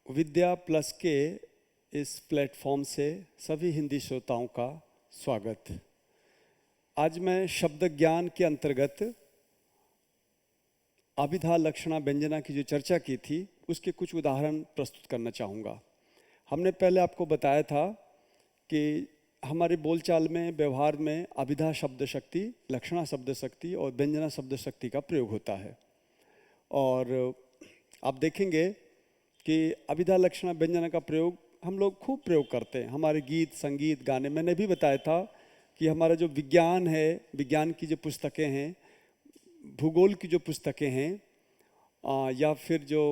विद्या plus के इस platform से सभी हिंदी श्रोताओं का स्वागत। आज मैं शब्द ज्ञान के अंतर्गत अभिधा लक्षणा व्यंजना की जो चर्चा की थी उसके कुछ उदाहरण प्रस्तुत करना चाहूँगा। हमने पहले आपको बताया था कि हमारे बोलचाल में, व्यवहार में अभिधा शब्द शक्ति, लक्षणा शब्द शक्ति और व्यंजना शब्द शक्ति का प्रयोग होता है। और आप देखेंगे कि अभिधा लक्षणा व्यंजना का प्रयोग हम लोग खूब प्रयोग करते हैं। हमारे गीत, संगीत, गाने, मैंने भी बताया था कि हमारा जो विज्ञान है, विज्ञान की जो पुस्तकें हैं, भूगोल की जो पुस्तकें हैं या फिर जो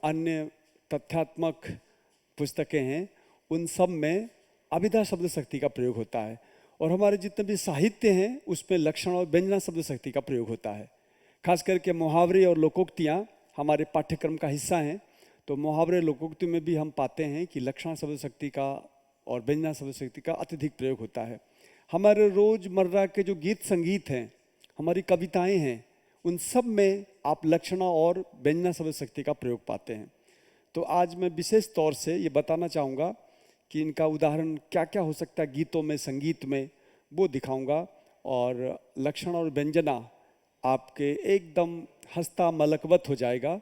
अन्य तथ्यात्मक पुस्तकें हैं, उन सब में अभिधा शब्द शक्ति का प्रयोग होता है। और हमारे जितने भी साहित्य हैं उसमें लक्षण और व्यंजना शब्द शक्ति का प्रयोग होता है। खास करके मुहावरे और लोकोक्तियाँ हमारे पाठ्यक्रम का हिस्सा हैं। तो मुहावरे लोकोक्ति में भी हम पाते हैं कि लक्षण शब्द शक्ति का और व्यंजना शब्द शक्ति का अत्यधिक प्रयोग होता है। हमारे रोजमर्रा के जो गीत संगीत हैं, हमारी कविताएं हैं, उन सब में आप लक्षणा और व्यंजना शब्द शक्ति का प्रयोग पाते हैं। तो आज मैं विशेष तौर से ये बताना चाहूँगा कि इनका उदाहरण क्या क्या हो सकता है गीतों में, संगीत में, वो दिखाऊंगा। और लक्षण और व्यंजना आपके एकदम हस्ता मलकवत हो जाएगा,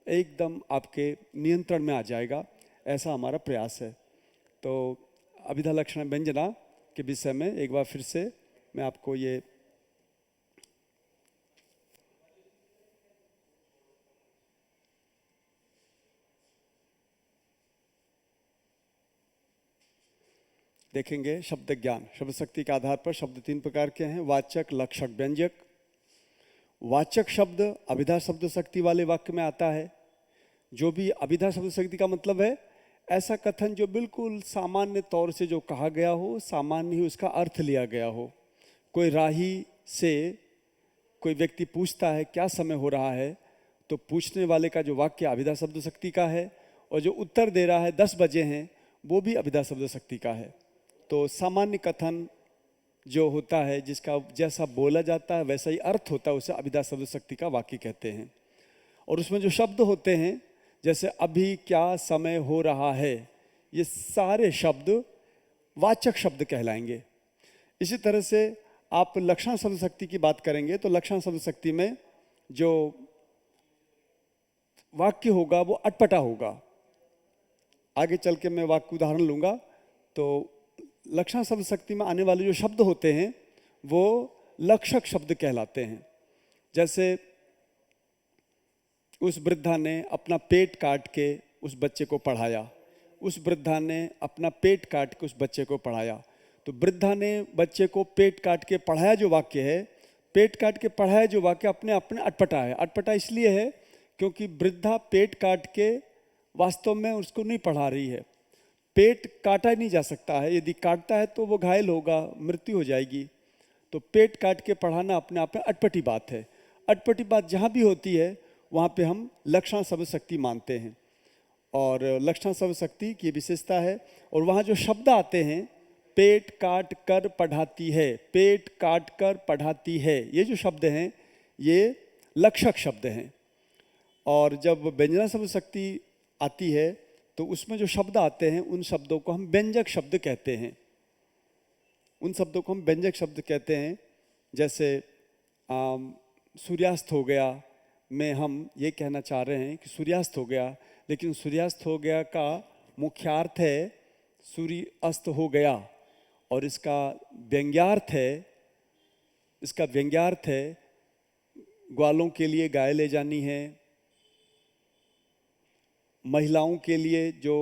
एकदम आपके नियंत्रण में आ जाएगा, ऐसा हमारा प्रयास है। तो अभिधा लक्षण व्यंजना के विषय में एक बार फिर से मैं आपको ये देखेंगे। शब्द ज्ञान, शब्द शक्ति के आधार पर शब्द 3 प्रकार के हैं: वाचक, लक्षक, व्यंजक। वाचक शब्द अभिधा शब्द शक्ति वाले वाक्य में आता है। जो भी अभिधा शब्द शक्ति का मतलब है ऐसा कथन जो बिल्कुल सामान्य तौर से जो कहा गया हो, सामान्य ही उसका अर्थ लिया गया हो। कोई राही से कोई व्यक्ति पूछता है क्या समय हो रहा है, तो पूछने वाले का जो वाक्य अभिधा शब्द शक्ति का है, और जो उत्तर दे रहा है 10 बजे हैं, वो भी अभिधा शब्द शक्ति का है। तो सामान्य कथन जो होता है, जिसका जैसा बोला जाता है वैसा ही अर्थ होता है, उसे अभिधा शब्द शक्ति का वाक्य कहते हैं। और उसमें जो शब्द होते हैं, जैसे अभी क्या समय हो रहा है, ये सारे शब्द वाचक शब्द कहलाएंगे। इसी तरह से आप लक्षण शब्द शक्ति की बात करेंगे तो लक्षण शब्द शक्ति में जो वाक्य होगा वो अटपटा होगा। आगे चल के मैं वाक्य उदाहरण लूंगा। तो लक्षण शब्द शक्ति में आने वाले जो शब्द होते हैं वो लक्षक शब्द कहलाते हैं। जैसे उस वृद्धा ने अपना पेट काट के उस बच्चे को पढ़ाया, उस वृद्धा ने अपना पेट काट के उस बच्चे को पढ़ाया। तो वृद्धा ने बच्चे को पेट काट के पढ़ाया जो वाक्य है, पेट काट के पढ़ाया जो वाक्य अपने अपने अटपटा है। अटपटा इसलिए है क्योंकि वृद्धा पेट काट के वास्तव में उसको नहीं पढ़ा रही है। पेट काटा नहीं जा सकता है, यदि काटता है तो वो घायल होगा, मृत्यु हो जाएगी। तो पेट काट के पढ़ाना अपने आप में अटपटी बात है। अटपटी बात जहाँ भी होती है वहाँ पे हम लक्षण शब्द शक्ति मानते हैं, और लक्षण शब्द शक्ति की विशेषता है। और वहाँ जो शब्द आते हैं, पेट काट कर पढ़ाती है, पेट काट कर पढ़ाती है, ये जो शब्द हैं ये लक्षक शब्द हैं। और जब व्यंजना शब्द शक्ति आती है तो उसमें जो शब्द आते हैं उन शब्दों को हम व्यंजक शब्द कहते हैं। उन शब्दों को हम व्यंजक शब्द कहते हैं। जैसे सूर्यास्त हो गया में हम ये कहना चाह रहे हैं कि सूर्यास्त हो गया, लेकिन सूर्यास्त हो गया का मुख्यार्थ है सूर्य अस्त हो गया, और इसका व्यंग्यार्थ है ग्वालों के लिए गाय ले जानी है, महिलाओं के लिए जो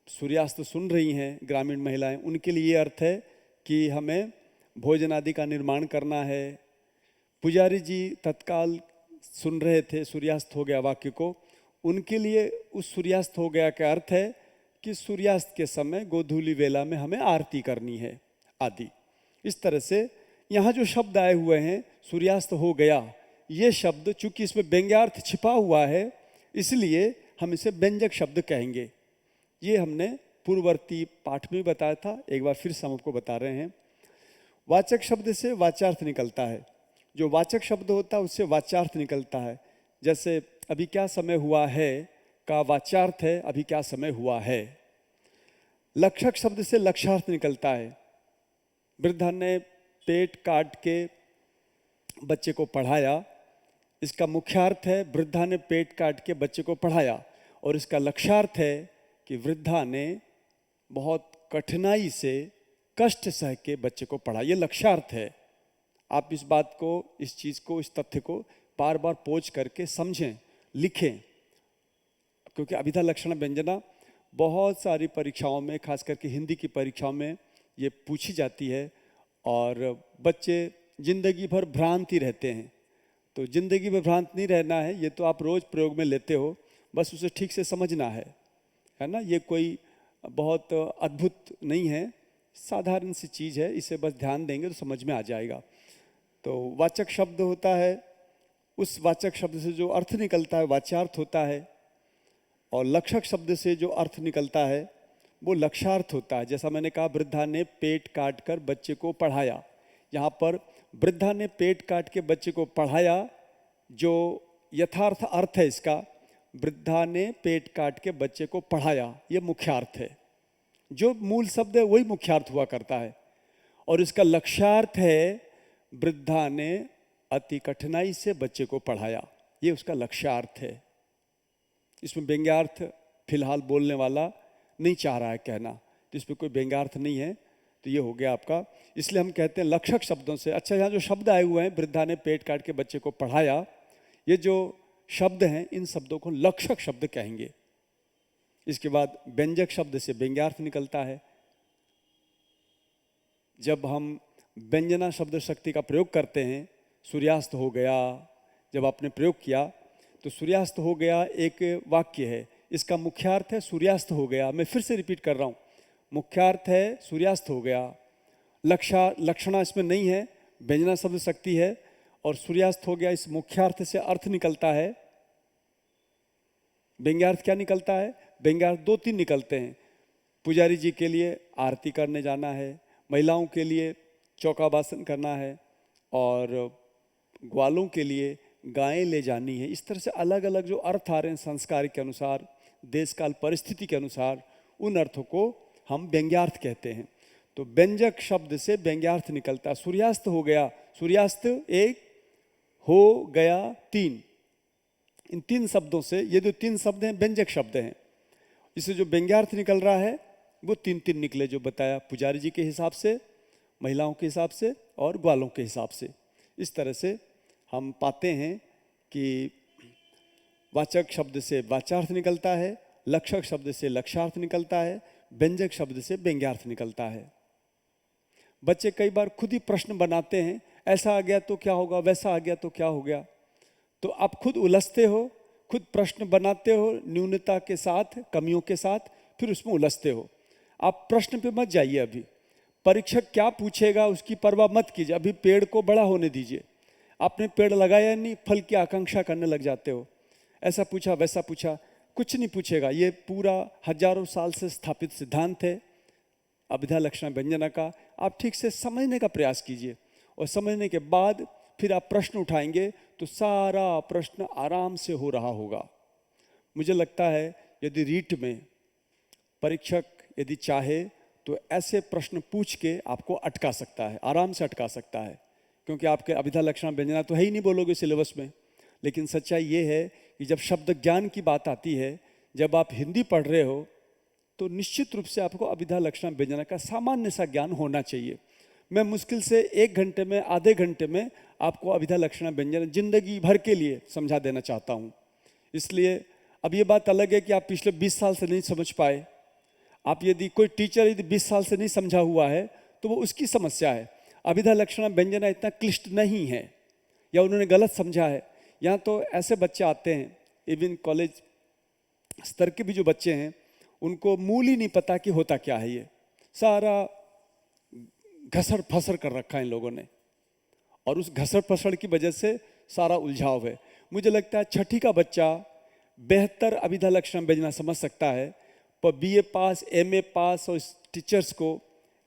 सूर्यास्त सुन रही हैं, ग्रामीण महिलाएं, उनके लिए ये अर्थ है कि हमें भोजन आदि का निर्माण करना है। पुजारी जी तत्काल सुन रहे थे सूर्यास्त हो गया वाक्य को, उनके लिए उस सूर्यास्त हो गया का अर्थ है कि सूर्यास्त के समय गोधूली वेला में हमें आरती करनी है आदि। इस तरह से यहाँ जो शब्द आए हुए हैं, सूर्यास्त हो गया, ये शब्द चूंकि इसमें व्यंग्यार्थ छिपा हुआ है इसलिए हम इसे व्यंजक शब्द कहेंगे। ये हमने पूर्ववर्ती पाठ में बताया था, एक बार फिर से हम आपको बता रहे हैं। वाचक शब्द से वाच्यार्थ निकलता है। जो वाचक शब्द होता है उससे वाच्यार्थ निकलता है। जैसे अभी क्या समय हुआ है का वाच्यार्थ है अभी क्या समय हुआ है। लक्षक शब्द से लक्ष्यार्थ निकलता है। वृद्धा ने पेट काट के बच्चे को पढ़ाया, इसका मुख्यार्थ है वृद्धा ने पेट काट के बच्चे को पढ़ाया, और इसका लक्ष्यार्थ है कि वृद्धा ने बहुत कठिनाई से कष्ट सह के बच्चे को पढ़ा। ये लक्ष्यार्थ है। आप इस बात को, इस चीज़ को, इस तथ्य को बार बार पोंछ करके समझें, लिखें, क्योंकि अभिधा लक्षण व्यंजना बहुत सारी परीक्षाओं में, खास करके हिंदी की परीक्षाओं में ये पूछी जाती है, और बच्चे जिंदगी भर भ्रांति रहते हैं। तो जिंदगी में भ्रांत नहीं रहना है, ये तो आप रोज प्रयोग में लेते हो, बस उसे ठीक से समझना है ना। ये कोई बहुत अद्भुत नहीं है, साधारण सी चीज़ है, इसे बस ध्यान देंगे तो समझ में आ जाएगा। तो वाचक शब्द होता है, उस वाचक शब्द से जो अर्थ निकलता है वाच्यार्थ होता है, और लक्षक शब्द से जो अर्थ निकलता है वो लक्ष्यार्थ होता है। जैसा मैंने कहा, वृद्धा ने पेट काट कर बच्चे को पढ़ाया। यहाँ पर वृद्धा ने पेट काट के बच्चे को पढ़ाया, जो यथार्थ अर्थ है इसका, वृद्धा ने पेट काट के बच्चे को पढ़ाया, ये मुख्यार्थ है। जो मूल शब्द है वही मुख्यार्थ हुआ करता है। और इसका लक्ष्यार्थ है वृद्धा ने अति कठिनाई से बच्चे को पढ़ाया, ये उसका लक्ष्यार्थ है। इसमें व्यंग्यार्थ फिलहाल बोलने वाला नहीं चाह रहा है कहना, तो इसमें कोई व्यंग्यार्थ नहीं है। तो ये हो गया आपका, इसलिए हम कहते हैं लक्षक शब्दों से। अच्छा, यहाँ जो शब्द आए हुए हैं, वृद्धा ने पेट काट के बच्चे को पढ़ाया, ये जो शब्द हैं इन शब्दों को लक्षक शब्द कहेंगे। इसके बाद व्यंजक शब्द से व्यंग्यार्थ निकलता है। जब हम व्यंजना शब्द शक्ति का प्रयोग करते हैं, सूर्यास्त हो गया, जब आपने प्रयोग किया तो सूर्यास्त हो गया एक वाक्य है, इसका मुख्यार्थ है सूर्यास्त हो गया। मैं फिर से रिपीट कर रहा हूँ, मुख्यार्थ है सूर्यास्त हो गया, लक्षणा इसमें नहीं है, व्यंजना शब्द शक्ति है, और सूर्यास्त हो गया, इस मुख्यार्थ से अर्थ निकलता है। व्यंग्यार्थ क्या निकलता है? व्यंग्यार्थ 2-3 निकलते हैं। पुजारी जी के लिए आरती करने जाना है, महिलाओं के लिए चौका बासन करना है, और ग्वालों के लिए गायें ले जानी है। इस तरह से अलग अलग जो अर्थ आ रहे हैं संस्कार के अनुसार, देश काल परिस्थिति के अनुसार, उन अर्थों को हम व्यंग्यार्थ कहते हैं। तो व्यंजक शब्द से व्यंग्यार्थ निकलता है। सूर्यास्त हो गया, सूर्यास्त 1, हो गया 3, इन 3 शब्दों से, ये जो 3 शब्द हैं व्यंजक शब्द हैं। इससे जो व्यंग्यार्थ निकल रहा है वो 3-3 निकले, जो बताया, पुजारी जी के हिसाब से, महिलाओं के हिसाब से और ग्वालों के हिसाब से। इस तरह से हम पाते हैं कि वाचक शब्द से वाच्यार्थ निकलता है, लक्षक शब्द से लक्ष्यार्थ निकलता है, व्यंजक शब्द से व्यंग्यार्थ निकलता है। बच्चे कई बार खुद ही प्रश्न बनाते हैं, ऐसा आ गया तो क्या होगा, वैसा आ गया तो क्या हो गया। तो आप खुद उलझते हो, खुद प्रश्न बनाते हो न्यूनता के साथ, कमियों के साथ, फिर उसमें उलझते हो। आप प्रश्न पे मत जाइए, अभी परीक्षक क्या पूछेगा उसकी परवाह मत कीजिए, अभी पेड़ को बड़ा होने दीजिए। आपने पेड़ लगाया नहीं, फल की आकांक्षा करने लग जाते हो, ऐसा पूछा वैसा पूछा, कुछ नहीं पूछेगा। ये पूरा हजारों साल से स्थापित सिद्धांत है अभिधा लक्षण व्यंजना का। आप ठीक से समझने का प्रयास कीजिए, और समझने के बाद फिर आप प्रश्न उठाएंगे तो सारा प्रश्न आराम से हो रहा होगा। मुझे लगता है यदि रीट में परीक्षक यदि चाहे तो ऐसे प्रश्न पूछ के आपको अटका सकता है, आराम से अटका सकता है, क्योंकि आपके अभिधा लक्षण व्यंजना तो है ही नहीं बोलोगे सिलेबस में। लेकिन सच्चाई ये है कि जब शब्द ज्ञान की बात आती है, जब आप हिंदी पढ़ रहे हो, तो निश्चित रूप से आपको अभिधा लक्षण व्यंजना का सामान्य सा ज्ञान होना चाहिए। मैं मुश्किल से 1 घंटे में, आधे घंटे में आपको अभिधा लक्षण व्यंजना जिंदगी भर के लिए समझा देना चाहता हूँ। इसलिए अब ये बात अलग है कि आप पिछले 20 साल से नहीं समझ पाए। आप यदि कोई टीचर यदि 20 साल से नहीं समझा हुआ है तो वो उसकी समस्या है। अभिधा लक्षण व्यंजना इतना क्लिष्ट नहीं है, या उन्होंने गलत समझा है। यहाँ तो ऐसे बच्चे आते हैं, इवन कॉलेज स्तर के भी जो बच्चे हैं, उनको मूल ही नहीं पता कि होता क्या है। ये सारा घसर फसर कर रखा है इन लोगों ने, और उस घसर फसर की वजह से सारा उलझाव है। मुझे लगता है 6ठी का बच्चा बेहतर अभिधा लक्षण व्यंजना समझ सकता है, पर BA पास, MA पास और टीचर्स को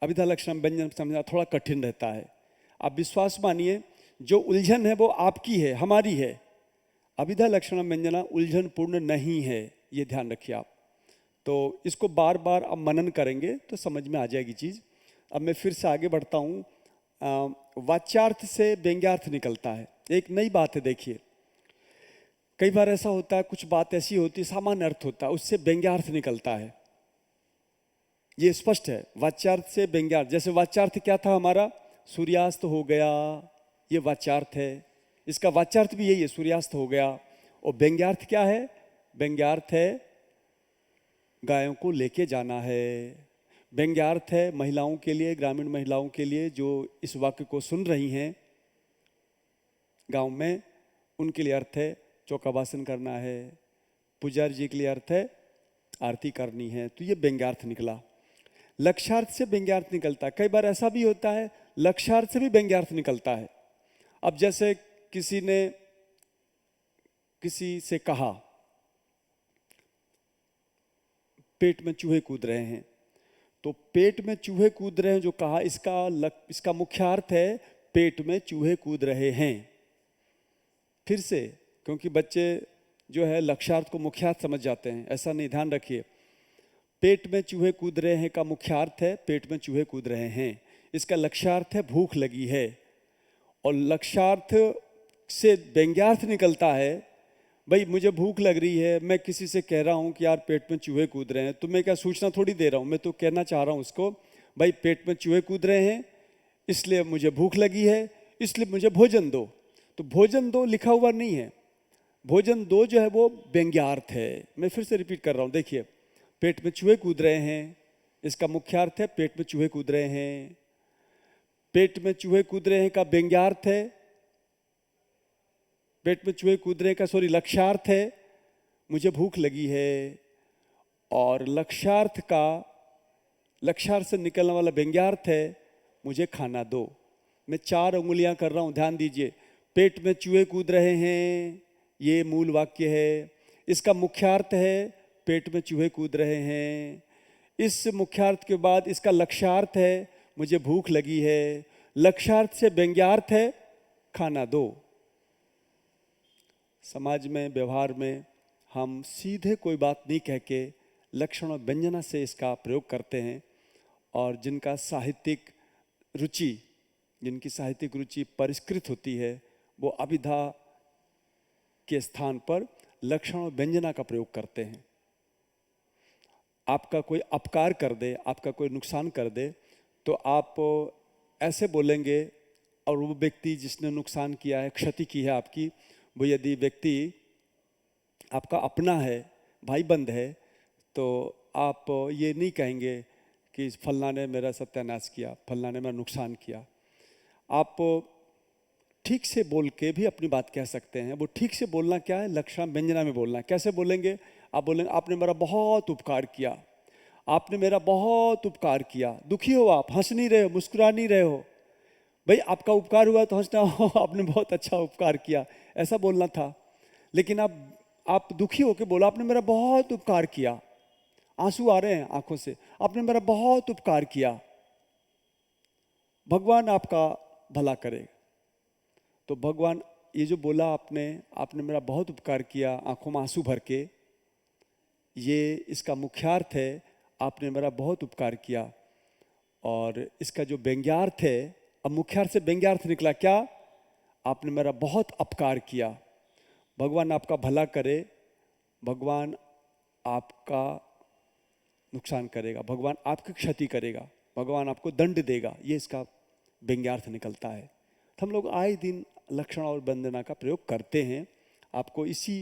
अभिधा लक्षण व्यंजन समझना थोड़ा कठिन रहता है। आप विश्वास मानिए, जो उलझन है वो आपकी है, हमारी है। अभिधा लक्षण व्यंजना उलझन पूर्ण नहीं है, ये ध्यान रखिए आप। तो इसको बार बार अब मनन करेंगे तो समझ में आ जाएगी चीज़। अब मैं फिर से आगे बढ़ता हूँ। वाच्यार्थ से व्यंग्यार्थ निकलता है, एक नई बात है। देखिए, कई बार ऐसा होता है, कुछ बात ऐसी होती है सामान्य अर्थ होता है, उससे व्यंग्यार्थ निकलता है। ये स्पष्ट है, वाच्यार्थ से व्यंग्यार्थ। जैसे वाच्यार्थ क्या था हमारा, सूर्यास्त हो गया, ये वाच्यार्थ है। इसका वाच्यार्थ भी यही है, सूर्यास्त हो गया। और व्यंग्यार्थ क्या है, व्यंग्यार्थ है गायों को लेके जाना है। व्यंग्यार्थ है महिलाओं के लिए, ग्रामीण महिलाओं के लिए जो इस वाक्य को सुन रही हैं गांव में, उनके लिए अर्थ है चौकाबासन करना है। पुजारी जी के लिए अर्थ है आरती करनी है। तो ये व्यंग्यार्थ निकला। लक्ष्यार्थ से व्यंग्यार्थ निकलता है। कई बार ऐसा भी होता है लक्ष्यार्थ से भी व्यंग्यार्थ निकलता है। अब जैसे किसी ने किसी से कहा पेट में चूहे कूद रहे हैं, तो पेट में चूहे कूद रहे हैं जो कहा, इसका मुख्यार्थ है पेट में चूहे कूद रहे हैं। फिर से, क्योंकि बच्चे जो है लक्ष्यार्थ को मुख्यार्थ समझ जाते हैं, ऐसा नहीं, ध्यान रखिए। पेट में चूहे कूद रहे हैं का मुख्यार्थ है पेट में चूहे कूद रहे हैं। इसका लक्ष्यार्थ है भूख लगी है। और लक्ष्यार्थ से व्यंग्यार्थ निकलता है, भाई मुझे भूख लग रही है, मैं किसी से कह रहा हूँ कि यार पेट में चूहे कूद रहे हैं, तो मैं क्या सूचना थोड़ी दे रहा हूँ, मैं तो कहना चाह रहा हूँ उसको, भाई पेट में चूहे कूद रहे हैं इसलिए मुझे भूख लगी है, इसलिए मुझे भोजन दो। तो भोजन दो लिखा हुआ नहीं है, भोजन दो जो है वो व्यंग्यार्थ है। मैं फिर से रिपीट कर रहा हूँ, देखिए, पेट में चूहे कूद रहे हैं, इसका मुख्यार्थ है पेट में चूहे कूद रहे हैं। पेट में चूहे कूद रहे हैं का व्यंग्यार्थ है, पेट में चूहे कूद रहे का लक्ष्यार्थ है मुझे भूख लगी है। और लक्ष्यार्थ से निकलने वाला व्यंग्यार्थ है मुझे खाना दो। मैं 4 उंगलियां कर रहा हूं, ध्यान दीजिए। पेट में चूहे कूद रहे हैं, ये मूल वाक्य है। इसका मुख्यार्थ है पेट में चूहे कूद रहे हैं। इस मुख्यार्थ के बाद इसका लक्ष्यार्थ है मुझे भूख लगी है। लक्ष्यार्थ से व्यंग्यार्थ है खाना दो। समाज में, व्यवहार में हम सीधे कोई बात नहीं कह के लक्षण और व्यंजना से इसका प्रयोग करते हैं। और जिनकी साहित्यिक रुचि परिष्कृत होती है, वो अभिधा के स्थान पर लक्षण और व्यंजना का प्रयोग करते हैं। आपका कोई अपकार कर दे, आपका कोई नुकसान कर दे, तो आप ऐसे बोलेंगे, और वो व्यक्ति जिसने नुकसान किया है, क्षति की है आपकी, वो यदि व्यक्ति आपका अपना है, भाई बंद है, तो आप ये नहीं कहेंगे कि फलना ने मेरा सत्यानाश किया, फलना ने मेरा नुकसान किया। आप ठीक से बोल के भी अपनी बात कह सकते हैं। वो ठीक से बोलना क्या है, लक्षण व्यंजना में बोलना। कैसे बोलेंगे, आप बोलेंगे आपने मेरा बहुत उपकार किया, आपने मेरा बहुत उपकार किया। दुखी हो आप, हंस नहीं रहे हो, मुस्कुरा नहीं रहे हो, भाई आपका उपकार हुआ तो हंसना हो, आपने बहुत अच्छा उपकार किया, ऐसा बोलना था। लेकिन आप दुखी होकर बोला आपने मेरा बहुत उपकार किया, आंसू आ रहे हैं आंखों से, आपने मेरा बहुत उपकार किया, भगवान आपका भला करे। तो भगवान, ये जो बोला आपने मेरा बहुत उपकार किया आंखों में आंसू भर के, ये इसका मुख्यार्थ है आपने मेरा बहुत उपकार किया। और इसका जो व्यंग्यार्थ है, अब मुख्यार्थ से व्यंग्यार्थ निकला क्या, आपने मेरा बहुत अपकार किया। भगवान आपका भला करे, भगवान आपका नुकसान करेगा, भगवान आपकी क्षति करेगा, भगवान आपको दंड देगा, ये इसका व्यंग्यार्थ निकलता है। तो हम लोग आए दिन लक्षण और वंदना का प्रयोग करते हैं। आपको इसी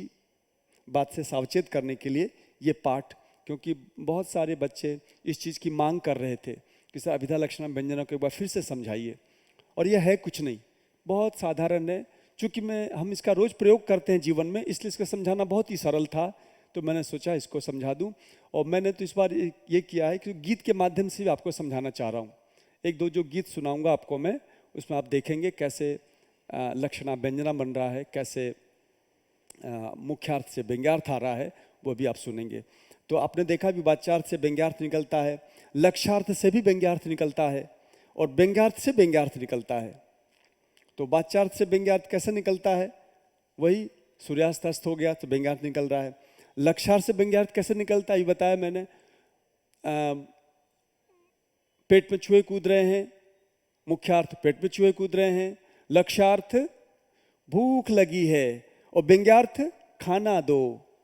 बात से सावचेत करने के लिए ये पाठ, क्योंकि बहुत सारे बच्चे इस चीज़ की मांग कर रहे थे कि सर अभिधा लक्षण व्यंजना को एक बार फिर से समझाइए। और यह है कुछ नहीं, बहुत साधारण है। चूँकि हम इसका रोज़ प्रयोग करते हैं जीवन में, इसलिए इसका समझाना बहुत ही सरल था, तो मैंने सोचा इसको समझा दूं। और मैंने तो इस बार ये किया है कि गीत के माध्यम से भी आपको समझाना चाह रहा हूँ। 1-2 जो गीत सुनाऊंगा आपको मैं, उसमें आप देखेंगे कैसे लक्षणा व्यंजना बन रहा है, कैसे मुख्यार्थ से व्यंग्यार्थ आ रहा है, वो भी आप सुनेंगे। तो आपने देखा भी वाच्यार्थ से व्यंग्यार्थ निकलता है, लक्ष्यार्थ से भी व्यंग्यार्थ निकलता है, और व्यंग्यार्थ से व्यंग्यार्थ निकलता है। तो वाच्यार्थ से व्यंग्यार्थ कैसे निकलता है, वही सूर्यास्त अस्त हो गया तो व्यंग्यार्थ निकल रहा है। लक्षार्थ से व्यंग्यार्थ कैसे निकलता है ये बताया मैंने। पेट में चूहे कूद रहे हैं, मुख्यार्थ पेट में चूहे कूद रहे हैं, लक्ष्यार्थ भूख लगी है, और व्यंग्यार्थ खाना दो,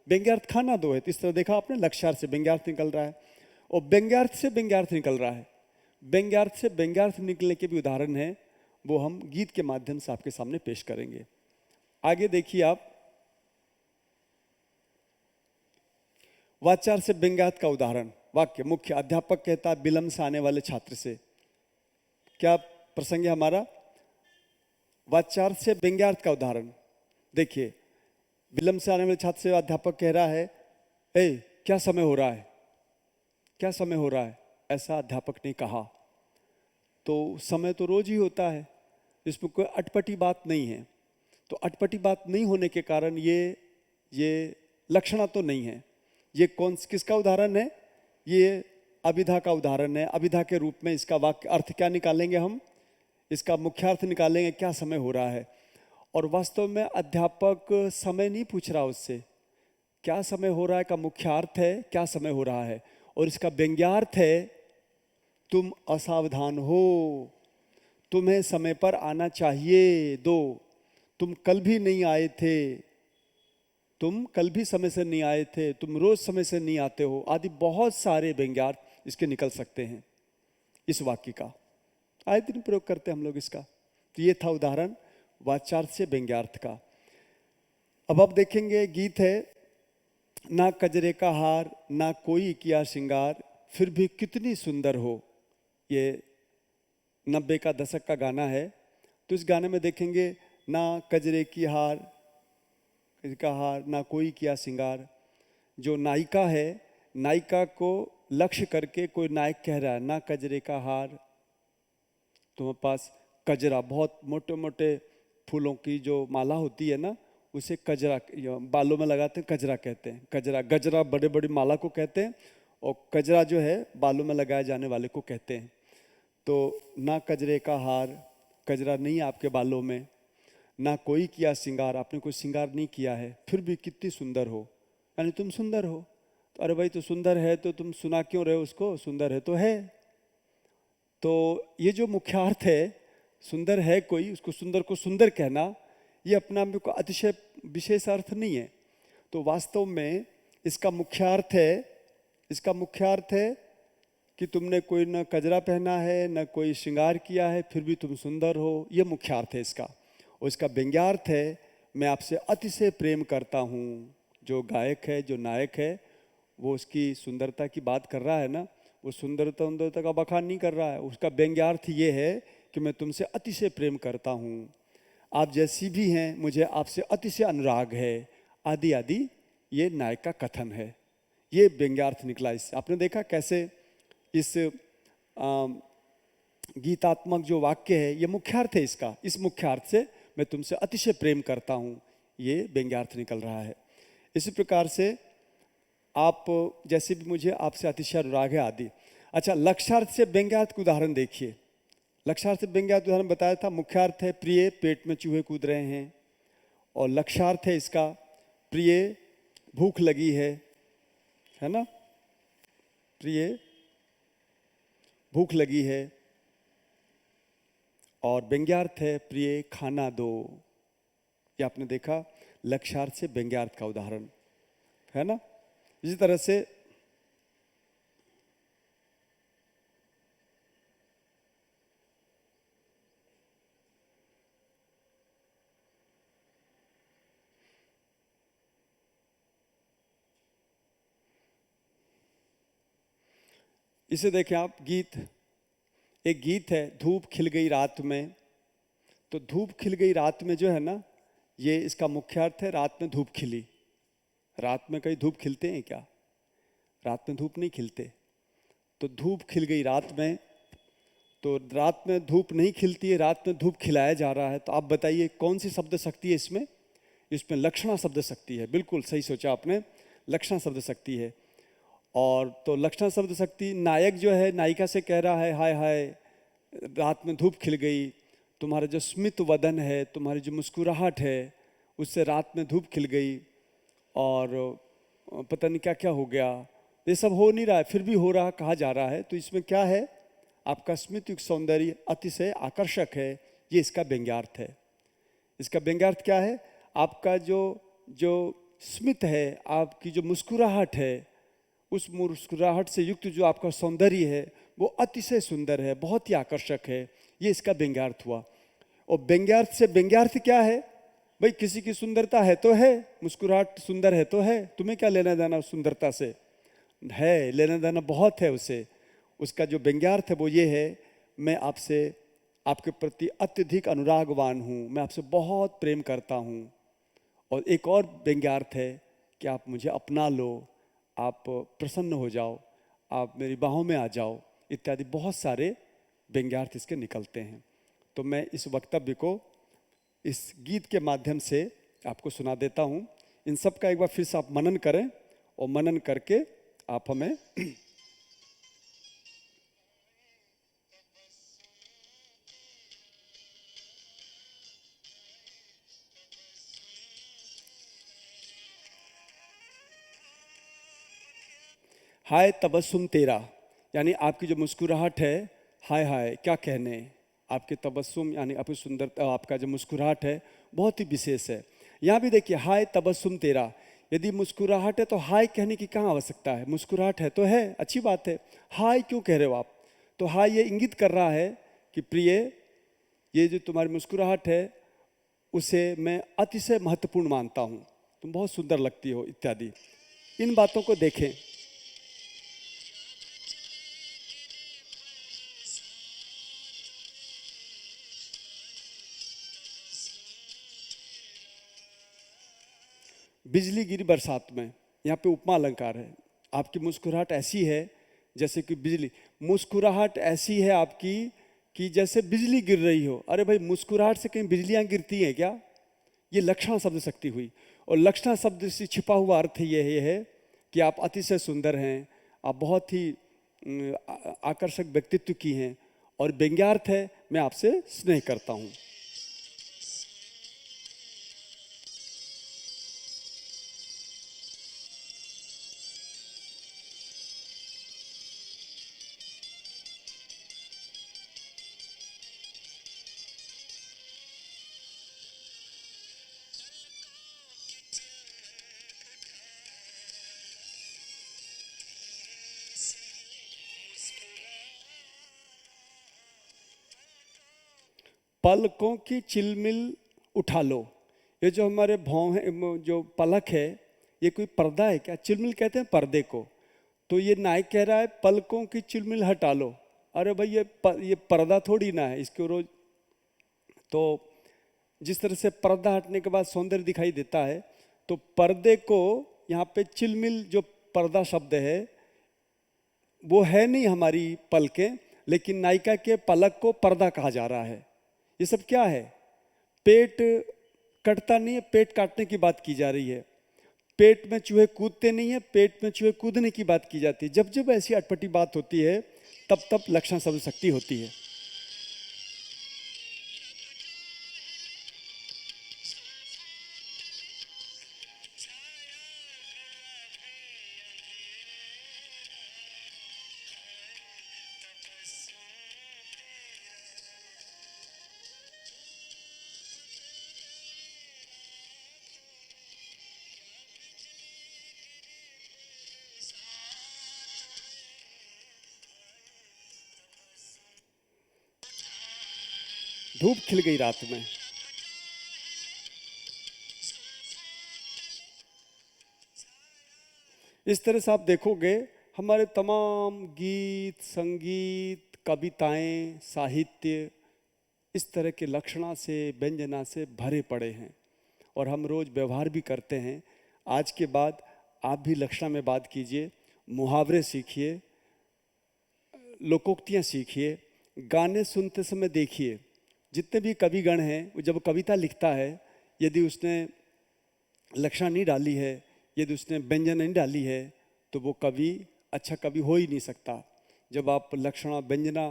व्यंग्यार्थ खाना दो है। तो इस तरह देखा आपने, लक्ष्यार्थ से व्यंग्यार्थ निकल रहा है और व्यंग्यार्थ से व्यंग्यार्थ निकल रहा है। व्यंग्यार्थ से व्यंग्यार्थ निकलने के भी उदाहरण हैं, वो हम गीत के माध्यम से आपके सामने पेश करेंगे। आगे देखिए आप, वाच्यार्थ से व्यंग्यार्थ का उदाहरण। वाक्य, मुख्य अध्यापक कहता है विलंब से आने वाले छात्र से। क्या प्रसंग है हमारा? वाच्यार्थ से व्यंग्यार्थ का उदाहरण देखिए। विलंब से आने वाले छात्र से अध्यापक कह रहा है, ए क्या समय हो रहा है, क्या समय हो रहा है, ऐसा अध्यापक ने कहा। तो समय तो रोज ही होता है, इसमें कोई अटपटी बात नहीं है। तो अटपटी बात नहीं होने के कारण ये लक्षणा तो नहीं है। ये किसका उदाहरण है? ये अभिधा का उदाहरण है। अभिधा के रूप में इसका वाक्य अर्थ क्या निकालेंगे हम? इसका मुख्यार्थ निकालेंगे, क्या समय हो रहा है। और वास्तव में अध्यापक समय नहीं पूछ रहा उससे, क्या समय हो रहा है का मुख्यार्थ है क्या समय हो रहा है, और इसका व्यंग्यार्थ है तुम असावधान हो, तुम्हें समय पर आना चाहिए, तुम कल भी नहीं आए थे, तुम कल भी समय से नहीं आए थे, तुम रोज समय से नहीं आते हो, आदि बहुत सारे व्यंग्यार्थ इसके निकल सकते हैं इस वाक्य का। आए दिन प्रयोग करते हैं हम लोग इसका। तो ये था उदाहरण वाच्यार्थ से व्यंग्यार्थ का। अब आप देखेंगे, गीत है, ना कजरे का हार ना कोई किया श्रृंगार, फिर भी कितनी सुंदर हो। ये 90 का दशक का गाना है। तो इस गाने में देखेंगे, ना कजरे की हार का हार ना कोई किया श्रृंगार। जो नायिका है, नायिका को लक्ष्य करके कोई नायक कह रहा है, ना कजरे का हार, तुम्हारे पास कजरा, बहुत मोटे मोटे फूलों की जो माला होती है ना, उसे कजरा, बालों में लगाते हैं, कजरा कहते हैं। कजरा, गजरा बड़े बड़ी माला को कहते हैं, और कजरा जो है बालों में लगाए जाने वाले को कहते हैं। तो ना कजरे का हार, कजरा नहीं आपके बालों में, ना कोई किया श्रृंगार, आपने कोई श्रृंगार नहीं किया है, फिर भी कितनी सुंदर हो, यानी तुम सुंदर हो। तो अरे भाई, तो सुंदर है तो तुम सुना क्यों रहे हो उसको, सुंदर है तो है। तो ये जो मुख्यार्थ है, सुंदर है कोई, उसको सुंदर को सुंदर कहना, ये अपना में कोई अतिशय विशेष अर्थ नहीं है। तो वास्तव में इसका मुख्यार्थ है, इसका मुख्यार्थ है कि तुमने कोई न कजरा पहना है न कोई श्रृंगार किया है, फिर भी तुम सुंदर हो, ये मुख्यार्थ है इसका। और इसका व्यंग्यार्थ है, मैं आपसे अतिशय प्रेम करता हूँ। जो गायक है, जो नायक है, वो उसकी सुंदरता की बात कर रहा है ना, वो सुंदरता का बखान नहीं कर रहा है। उसका व्यंग्यार्थ ये है कि मैं तुमसे अतिशय प्रेम करता हूँ, आप जैसी भी हैं, मुझे आपसे अतिशय अनुराग है, आदि आदि। ये नायक का कथन है, ये व्यंग्यार्थ निकला इससे। आपने देखा कैसे इस गीतात्मक जो वाक्य है, ये मुख्यार्थ है इसका। इस मुख्यार्थ से मैं तुमसे अतिशय प्रेम करता हूँ, ये व्यंग्यार्थ निकल रहा है। इसी प्रकार से आप जैसे भी मुझे आपसे अतिशय अनुराग है, आदि। अच्छा, लक्ष्यार्थ से व्यंग्यार्थ का उदाहरण देखिए। लक्ष्यार्थ से व्यंग्यार्थ उदाहरण बताया था। मुख्यार्थ है प्रिय, पेट में चूहे कूद रहे हैं, और लक्ष्यार्थ है इसका प्रिय, भूख लगी है ना, प्रिय भूख लगी है। और व्यंग्यार्थ है प्रिय खाना दो। ये आपने देखा लक्ष्यार्थ से व्यंग्यार्थ का उदाहरण है ना। इसी तरह से इसे देखें आप, गीत, एक गीत है, धूप खिल गई रात में। तो धूप खिल गई रात में जो है ना, ये इसका मुख्यार्थ है, रात में धूप खिली। रात में कहीं धूप खिलते हैं क्या? रात में धूप नहीं खिलते। तो धूप खिल गई रात में, तो रात में धूप नहीं खिलती है, रात में धूप खिलाया जा रहा है। तो आप बताइए कौन सी शब्द शक्ति है इसमें? इसमें लक्षणा शब्द शक्ति है। बिल्कुल सही सोचा आपने, लक्षणा शब्द शक्ति है। और तो लक्षणा शब्द शक्ति, नायक जो है नायिका से कह रहा है, हाय हाय रात में धूप खिल गई, तुम्हारा जो स्मित वदन है, तुम्हारी जो मुस्कुराहट है, उससे रात में धूप खिल गई। और पता नहीं क्या क्या हो गया, ये सब हो नहीं रहा है, फिर भी हो रहा कहा जा रहा है। तो इसमें क्या है, आपका स्मित युक्त सौंदर्य अतिशय आकर्षक है, ये इसका व्यंग्यार्थ है। इसका व्यंग्यार्थ क्या है, आपका जो जो स्मित है, आपकी जो मुस्कुराहट है, उस मुस्कुराहट से युक्त जो आपका सौंदर्य है वो अतिशय सुंदर है, बहुत ही आकर्षक है, ये इसका व्यंग्यार्थ हुआ। और व्यंग्यार्थ से व्यंग्यार्थ क्या है, भाई किसी की सुंदरता है तो है, मुस्कुराहट सुंदर है तो है, तुम्हें क्या लेना देना उस सुंदरता से, है लेना देना बहुत है उसे। उसका जो व्यंग्यार्थ है वो ये है, मैं आपसे आपके प्रति अत्यधिक अनुरागवान हूँ, मैं आपसे बहुत प्रेम करता हूँ। और एक और व्यंग्यार्थ है कि आप मुझे अपना लो, आप प्रसन्न हो जाओ, आप मेरी बाहों में आ जाओ, इत्यादि बहुत सारे व्यंग्यार्थ इसके निकलते हैं। तो मैं इस वक्तव्य को इस गीत के माध्यम से आपको सुना देता हूँ। इन सब का एक बार फिर से आप मनन करें, और मनन करके आप हमें हाय तबस्सुम तेरा, यानी आपकी जो मुस्कुराहट है, हाय हाय क्या कहने, आपके तबस्सुम यानी आपकी सुंदरता, आपका जो मुस्कुराहट है बहुत ही विशेष है। यहाँ भी देखिए, हाय तबस्सुम तेरा, यदि मुस्कुराहट है तो हाय कहने की कहाँ आवश्यकता है, मुस्कुराहट है तो है, अच्छी बात है, हाय क्यों कह रहे हो आप। तो हाय ये इंगित कर रहा है कि प्रिय, ये जो तुम्हारी मुस्कुराहट है उसे मैं अतिशय महत्वपूर्ण मानता हूँ, तुम बहुत सुंदर लगती हो, इत्यादि। इन बातों को देखें। बिजली गिरी बरसात में, यहाँ पे उपमा अलंकार है। आपकी मुस्कुराहट ऐसी है जैसे कि बिजली, मुस्कुराहट ऐसी है आपकी कि जैसे बिजली गिर रही हो। अरे भाई, मुस्कुराहट से कहीं बिजलियां गिरती हैं क्या। ये लक्षणा शब्द शक्ति हुई, और लक्षणा शब्द से छिपा हुआ अर्थ ये है कि आप अतिशय सुंदर हैं, आप बहुत ही आकर्षक व्यक्तित्व की हैं। और व्यंग्यार्थ है, मैं आपसे स्नेह करता हूँ। पलकों की चिलमिल उठा लो, ये जो हमारे भौं है, जो पलक है, ये कोई पर्दा है क्या। चिलमिल कहते हैं पर्दे को। तो ये नायक कह रहा है पलकों की चिलमिल हटा लो। अरे भाई, ये पर्दा थोड़ी ना है, इसको रोज। तो जिस तरह से पर्दा हटने के बाद सौंदर्य दिखाई देता है, तो पर्दे को यहाँ पे चिलमिल जो पर्दा शब्द है वो है नहीं हमारी पलकें, लेकिन नायिका के पलक को पर्दा कहा जा रहा है। ये सब क्या है, पेट कटता नहीं है, पेट काटने की बात की जा रही है। पेट में चूहे कूदते नहीं है, पेट में चूहे कूदने की बात की जाती है। जब जब ऐसी अटपटी बात होती है, तब तब लक्षण शब्द शक्ति होती है। धूप खिल गई रात में। इस तरह से आप देखोगे, हमारे तमाम गीत, संगीत, कविताएं, साहित्य इस तरह के लक्षणा से, व्यंजना से भरे पड़े हैं, और हम रोज व्यवहार भी करते हैं। आज के बाद आप भी लक्षणा में बात कीजिए, मुहावरे सीखिए, लोकोक्तियाँ सीखिए, गाने सुनते समय देखिए। जितने भी कविगण हैं, वो जब कविता लिखता है, यदि उसने लक्षणा नहीं डाली है, यदि उसने व्यंजन नहीं डाली है, तो वो कवि अच्छा कवि हो ही नहीं सकता। जब आप लक्षणा व्यंजना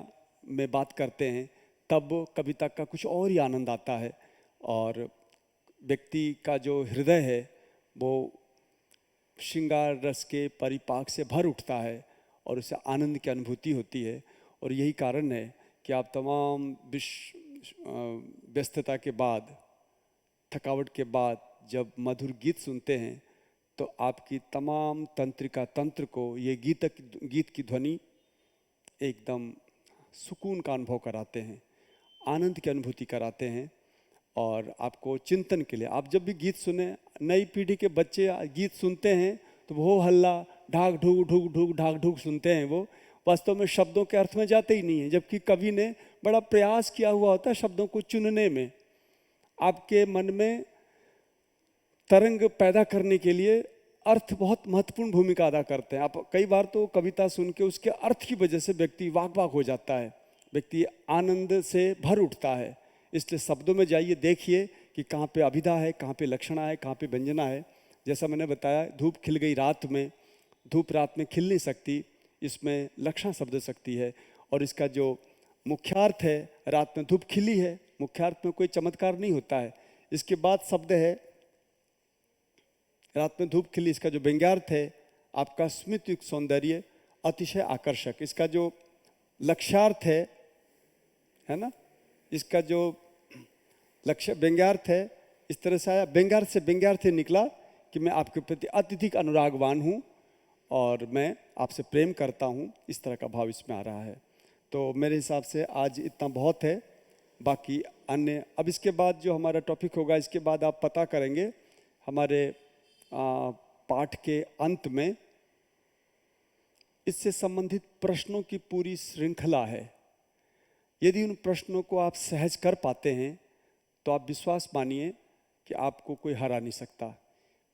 में बात करते हैं, तब कविता का कुछ और ही आनंद आता है, और व्यक्ति का जो हृदय है वो श्रृंगार रस के परिपाक से भर उठता है और उसे आनंद की अनुभूति होती है। और यही कारण है कि आप तमाम व्यस्तता के बाद, थकावट के बाद जब मधुर गीत सुनते हैं तो आपकी तमाम तंत्रिका तंत्र को ये गीत की ध्वनि एकदम सुकून का अनुभव कराते हैं, आनंद की अनुभूति कराते हैं। और आपको चिंतन के लिए, आप जब भी गीत सुने, नई पीढ़ी के बच्चे गीत सुनते हैं तो वो हल्ला ढाक ढूक ढूक ढूक ढाक ढूक सुनते हैं, वो वास्तव में शब्दों के अर्थ में जाते ही नहीं है। जबकि कवि ने बड़ा प्रयास किया हुआ होता है शब्दों को चुनने में, आपके मन में तरंग पैदा करने के लिए अर्थ बहुत महत्वपूर्ण भूमिका अदा करते हैं। आप कई बार तो कविता सुन के उसके अर्थ की वजह से व्यक्ति वाक वाक हो जाता है, व्यक्ति आनंद से भर उठता है। इसलिए शब्दों में जाइए, देखिए कि कहाँ पे अभिधा है, कहाँ पे लक्षणा है, कहाँ पे व्यंजना है। जैसा मैंने बताया, धूप खिल गई रात में, धूप रात में खिल नहीं सकती, इसमें लक्षण शब्द शक्ति है। और इसका जो मुख्यार्थ है, रात में धूप खिली है, मुख्यार्थ में कोई चमत्कार नहीं होता है। इसके बाद शब्द है रात में धूप खिली, इसका जो व्यंग्यार्थ है आपका स्मित युक्त सौंदर्य अतिशय आकर्षक। इसका जो लक्ष्यार्थ है ना, इसका जो लक्ष्य व्यंग्यार्थ है, इस तरह से आया। व्यंग्यार्थ से व्यंग्यार्थ निकला कि मैं आपके प्रति अत्यधिक अनुरागवान हूँ और मैं आपसे प्रेम करता हूँ, इस तरह का भाव इसमें आ रहा है। तो मेरे हिसाब से आज इतना बहुत है। बाकी अन्य, अब इसके बाद जो हमारा टॉपिक होगा, इसके बाद आप पता करेंगे हमारे पाठ के अंत में इससे संबंधित प्रश्नों की पूरी श्रृंखला है। यदि उन प्रश्नों को आप सहज कर पाते हैं तो आप विश्वास मानिए कि आपको कोई हरा नहीं सकता।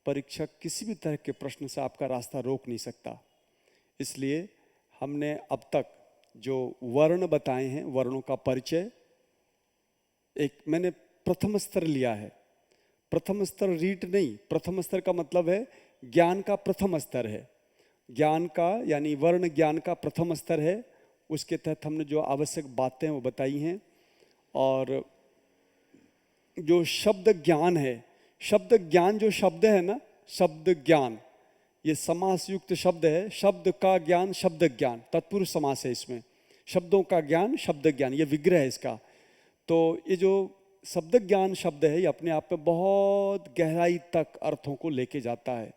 परीक्षक किसी भी तरह के प्रश्न से आपका रास्ता रोक नहीं सकता। इसलिए हमने अब तक जो वर्ण बताए हैं, वर्णों का परिचय, एक मैंने प्रथम स्तर लिया है। प्रथम स्तर रीट नहीं, प्रथम स्तर का मतलब है ज्ञान का प्रथम स्तर है। ज्ञान का यानी वर्ण ज्ञान का प्रथम स्तर है। उसके तहत हमने जो आवश्यक बातें वो बताई हैं। और जो शब्द ज्ञान है, शब्द ज्ञान जो शब्द है ना, शब्द ज्ञान, ये समास युक्त शब्द है। शब्द का ज्ञान, शब्द ज्ञान, तत्पुरुष समास है इसमें। शब्दों का ज्ञान, शब्द ज्ञान, ये विग्रह है इसका। तो ये जो शब्द ज्ञान शब्द है, ये अपने आप में बहुत गहराई तक अर्थों को लेके जाता है।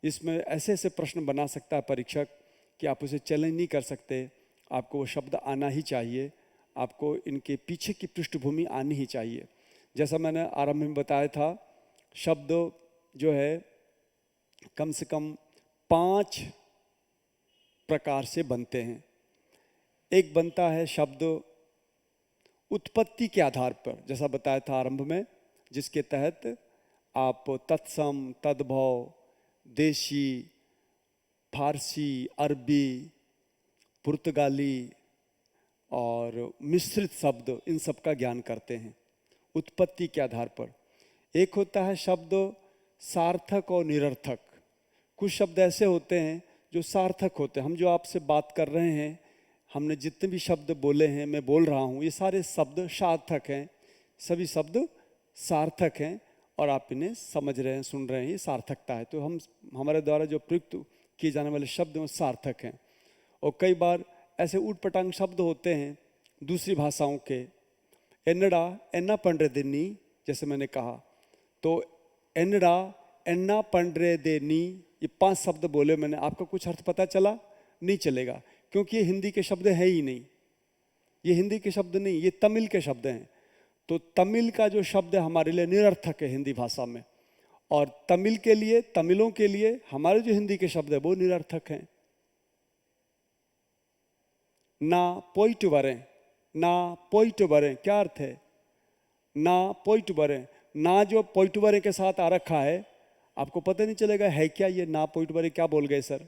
इसमें ऐसे ऐसे प्रश्न बना सकता है परीक्षक कि आप उसे चैलेंज नहीं कर सकते। आपको वो शब्द आना ही चाहिए, आपको इनके पीछे की पृष्ठभूमि आनी ही चाहिए। जैसा मैंने आरंभ में बताया था, शब्द जो है कम से कम 5 प्रकार से बनते हैं। एक बनता है शब्द उत्पत्ति के आधार पर, जैसा बताया था आरंभ में, जिसके तहत आप तत्सम, तद्भव, देशी, फारसी, अरबी, पुर्तगाली और मिश्रित शब्द, इन सब का ज्ञान करते हैं उत्पत्ति के आधार पर। एक होता है शब्द सार्थक और निरर्थक। कुछ शब्द ऐसे होते हैं जो सार्थक होते हैं। हम जो आपसे बात कर रहे हैं, हमने जितने भी शब्द बोले हैं, मैं बोल रहा हूँ, ये सारे शब्द सार्थक हैं। सभी शब्द सार्थक हैं और आप इन्हें समझ रहे हैं, सुन रहे हैं, ये सार्थकता है। तो हमारे द्वारा जो प्रयुक्त किए जाने वाले शब्द हैं वो सार्थक हैं। और कई बार ऐसे ऊटपटांग शब्द होते हैं दूसरी भाषाओं के, एन्नडा, एन्ना पंड्रे देनी, जैसे मैंने कहा। तो एन्नडा, एन्ना पंड्रे देनी, ये 5 शब्द बोले मैंने, आपका कुछ अर्थ पता चला? नहीं चलेगा, क्योंकि ये हिंदी के शब्द है ही नहीं। ये हिंदी के शब्द नहीं, ये तमिल के शब्द हैं। तो तमिल का जो शब्द है हमारे लिए निरर्थक है हिंदी भाषा में, और तमिल के लिए, तमिलों के लिए हमारे जो हिंदी के शब्द है वो निरर्थक हैं। ना पोइट बरें, ना पोइट बरें, क्या अर्थ है? ना पोइट बरें, ना जो पोइट बरें के साथ आ रखा है, आपको पता नहीं चलेगा है क्या ये ना पोइट बरें, क्या बोल गए सर।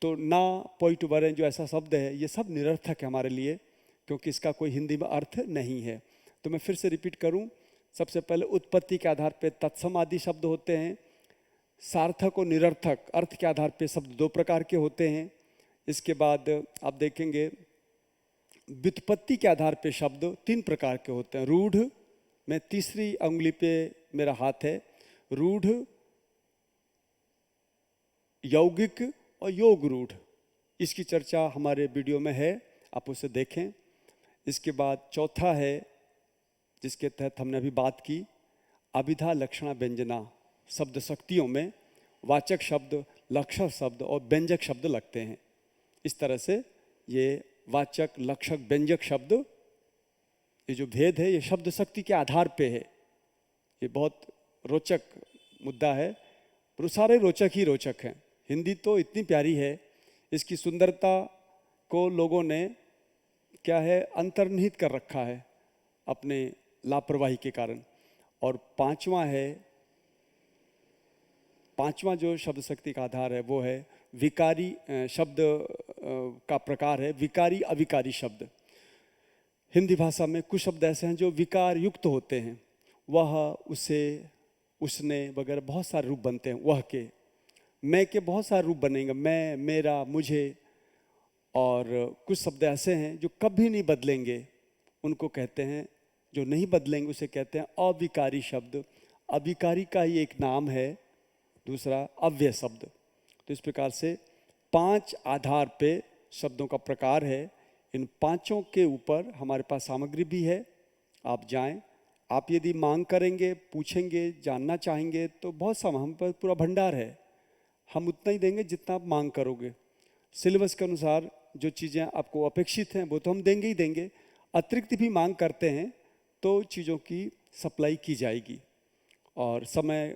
तो ना पोइट बरें जो ऐसा शब्द है, ये सब निरर्थक है हमारे लिए, क्योंकि इसका कोई हिंदी में अर्थ नहीं है। तो मैं फिर से रिपीट करूं, सबसे पहले उत्पत्ति के आधार पे तत्सम आदि शब्द होते हैं। सार्थक और निरर्थक अर्थ के आधार पे शब्द 2 प्रकार के होते हैं। इसके बाद आप देखेंगे व्युत्पत्ति के आधार पे शब्द 3 प्रकार के होते हैं। रूढ़, मैं तीसरी उंगली पे मेरा हाथ है, रूढ़, यौगिक और योग रूढ़, इसकी चर्चा हमारे वीडियो में है, आप उसे देखें। इसके बाद चौथा है, जिसके तहत हमने अभी बात की, अभिधा लक्षणा व्यंजना। शब्द शक्तियों में वाचक शब्द, लक्षण शब्द और व्यंजक शब्द लगते हैं। इस तरह से ये वाचक, लक्षक, व्यंजक शब्द, ये जो भेद है ये शब्द शक्ति के आधार पे है। ये बहुत रोचक मुद्दा है, और सारे रोचक ही रोचक हैं। हिंदी तो इतनी प्यारी है, इसकी सुंदरता को लोगों ने क्या है अंतर्निहित कर रखा है अपने लापरवाही के कारण। और पांचवा जो शब्द शक्ति का आधार है वो है विकारी शब्द का प्रकार है विकारी अविकारी शब्द। हिंदी भाषा में कुछ शब्द ऐसे हैं जो विकार युक्त होते हैं। वह, उसे, उसने वगैरह बहुत सारे रूप बनते हैं। वह के, मैं के बहुत सारे रूप बनेंगे, मैं, मेरा, मुझे। और कुछ शब्द ऐसे हैं जो कभी नहीं बदलेंगे, उनको कहते हैं, जो नहीं बदलेंगे उसे कहते हैं अविकारी शब्द। अविकारी का ही एक नाम है दूसरा अव्यय शब्द। तो इस प्रकार से 5 आधार पे शब्दों का प्रकार है। इन पांचों के ऊपर हमारे पास सामग्री भी है, आप जाएं। आप यदि मांग करेंगे, पूछेंगे, जानना चाहेंगे तो बहुत सा हम पर पूरा भंडार है। हम उतना ही देंगे जितना आप मांग करोगे। सिलेबस के अनुसार जो चीज़ें आपको अपेक्षित हैं वो तो हम देंगे ही देंगे। अतिरिक्त भी मांग करते हैं तो चीज़ों की सप्लाई की जाएगी। और समय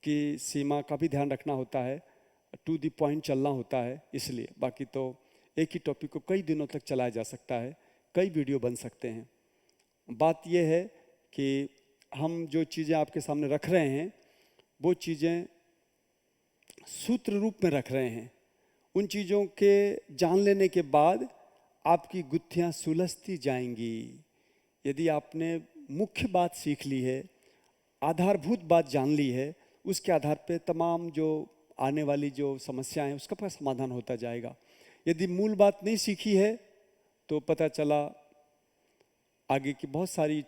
की सीमा का भी ध्यान रखना होता है, टू द पॉइंट चलना होता है इसलिए। बाकी तो एक ही टॉपिक को कई दिनों तक चलाया जा सकता है, कई वीडियो बन सकते हैं। बात यह है कि हम जो चीज़ें आपके सामने रख रहे हैं वो चीज़ें सूत्र रूप में रख रहे हैं। उन चीज़ों के जान लेने के बाद आपकी गुत्थियाँ सुलझती जाएंगी। यदि आपने मुख्य बात सीख ली है, आधारभूत बात जान ली है, उसके आधार पे तमाम जो आने वाली जो समस्याएं हैं उसका समाधान होता जाएगा। यदि मूल बात नहीं सीखी है तो पता चला आगे की बहुत सारी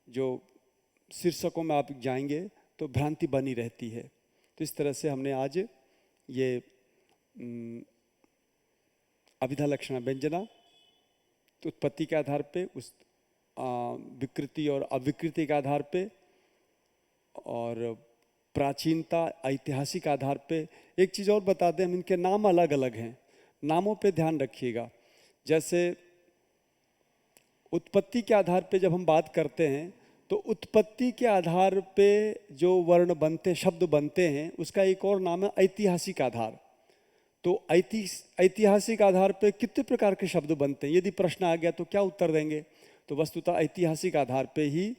जो शीर्षकों में आप जाएंगे तो भ्रांति बनी रहती है। तो इस तरह से हमने आज ये अभिधा लक्षणा व्यंजना तो उत्पत्ति के आधार पे, उस विकृति और अविकृति के आधार पे, और प्राचीनता, ऐतिहासिक आधार पे। एक चीज़ और बता दें, हम इनके नाम अलग अलग हैं, नामों पे ध्यान रखिएगा। जैसे उत्पत्ति के आधार पे जब हम बात करते हैं तो उत्पत्ति के आधार पे जो वर्ण बनते, शब्द बनते हैं, उसका एक और नाम है ऐतिहासिक आधार। तो ऐतिहासिक आधार पे कितने प्रकार के शब्द बनते हैं, यदि प्रश्न आ गया तो क्या उत्तर देंगे? तो वस्तुतः ऐतिहासिक आधार पे ही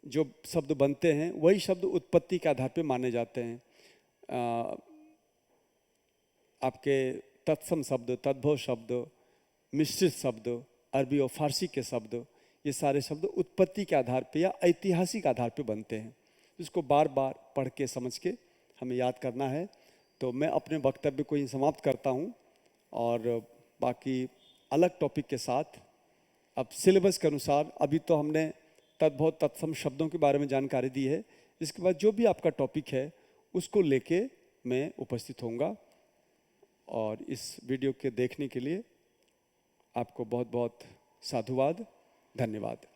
जो शब्द बनते हैं वही शब्द उत्पत्ति के आधार पे माने जाते हैं। आपके तत्सम शब्द, तद्भव शब्द, मिश्रित शब्द, अरबी और फारसी के शब्द, ये सारे शब्द उत्पत्ति के आधार पे या ऐतिहासिक आधार पे बनते हैं। इसको बार बार पढ़ के समझ के हमें याद करना है। तो मैं अपने वक्तव्य को ही समाप्त करता हूँ और बाकी अलग टॉपिक के साथ अब सिलेबस के अनुसार, अभी तो हमने तद्भव तत्सम शब्दों के बारे में जानकारी दी है, इसके बाद जो भी आपका टॉपिक है उसको लेके मैं उपस्थित होऊंगा। और इस वीडियो के देखने के लिए आपको बहुत बहुत साधुवाद, धन्यवाद।